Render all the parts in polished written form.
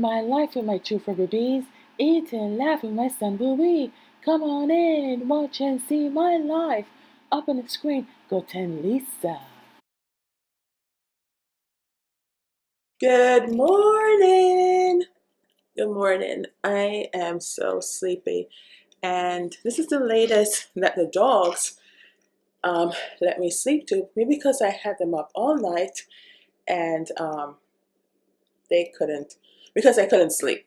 my life with my two fur babies. Eat and laugh with my son Booby. Come on in, watch and see my life. Up on the screen, GO10LISA. Good morning. Good morning. I am so sleepy, and this is the latest that the dogs let me sleep to. Maybe because I had them up all night, and they couldn't because I couldn't sleep.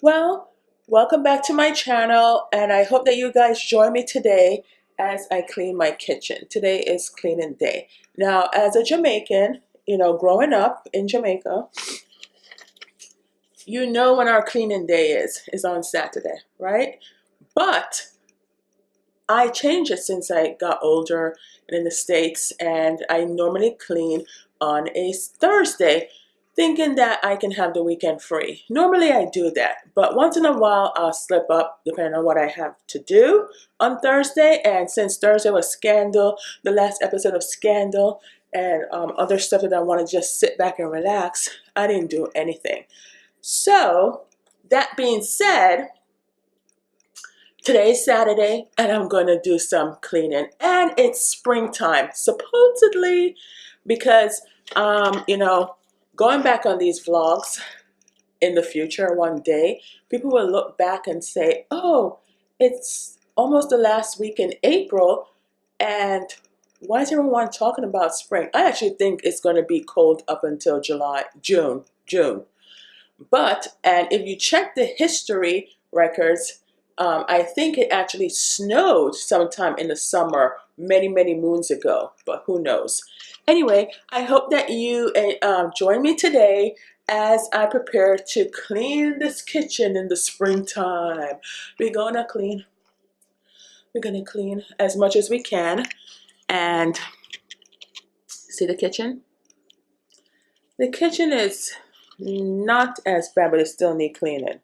Well, welcome back to my channel, and I hope that you guys join me today as I clean my kitchen. Today is cleaning day. Now, as a Jamaican, growing up in Jamaica, when our cleaning day is on Saturday, right? But I changed it since I got older and in the States, and I normally clean on a Thursday, thinking that I can have the weekend free. Normally I do that, but once in a while I'll slip up depending on what I have to do on Thursday. And since Thursday was Scandal, the last episode of Scandal, and other stuff that I want to just sit back and relax, I didn't do anything. So, that being said, today's Saturday and I'm going to do some cleaning. And it's springtime, supposedly, because, going back on these vlogs in the future one day, people will look back and say, oh, it's almost the last week in April, and why is everyone talking about spring? I actually think it's going to be cold up until June. And if you check the history records, I think it actually snowed sometime in the summer, many, many moons ago, but who knows? Anyway, I hope that you join me today as I prepare to clean this kitchen in the springtime. We're gonna clean as much as we can. And see the kitchen? The kitchen is not as bad, but it still needs cleaning.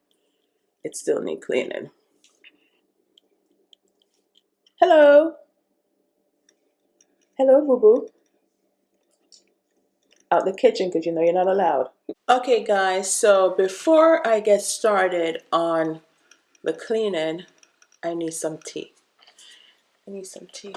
Hello. Hello, boo boo. Out the kitchen because you know you're not allowed. Okay, guys, so before I get started on the cleaning, I need some tea. I need some tea.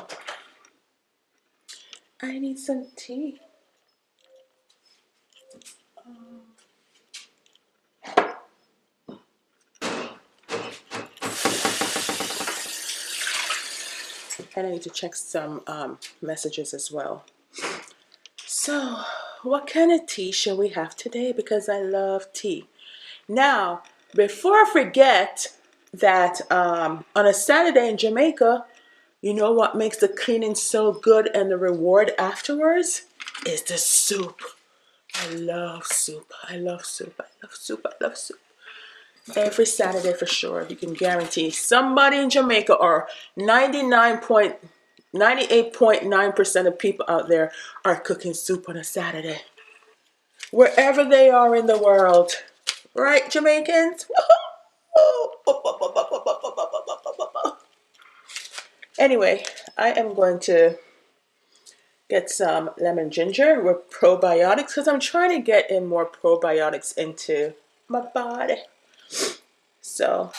And I need to check some messages as well. So, what kind of tea shall we have today? Because I love tea. Now, before I forget that on a Saturday in Jamaica, you know what makes the cleaning so good and the reward afterwards is the soup. I love soup. Every Saturday for sure, you can guarantee somebody in Jamaica, or 98.9% of people out there are cooking soup on a Saturday. Wherever they are in the world. Right, Jamaicans? Anyway, I am going to get some lemon ginger with probiotics because I'm trying to get in more probiotics into my body. So,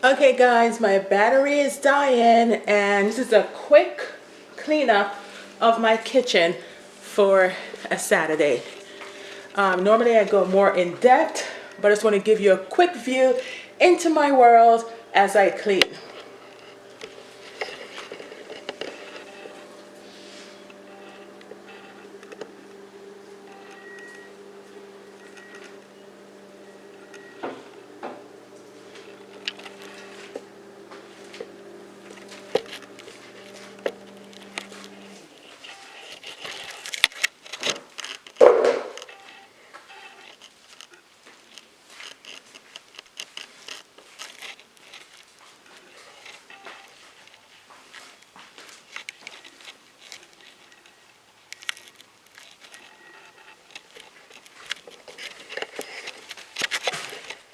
Okay guys, my battery is dying and this is a quick cleanup of my kitchen for a Saturday. Normally I go more in depth, but I just want to give you a quick view into my world as I clean.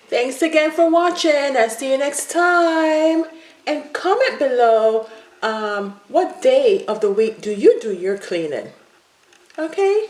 Thanks again for watching. I'll see you next time. And comment below what day of the week do you do your cleaning? Okay?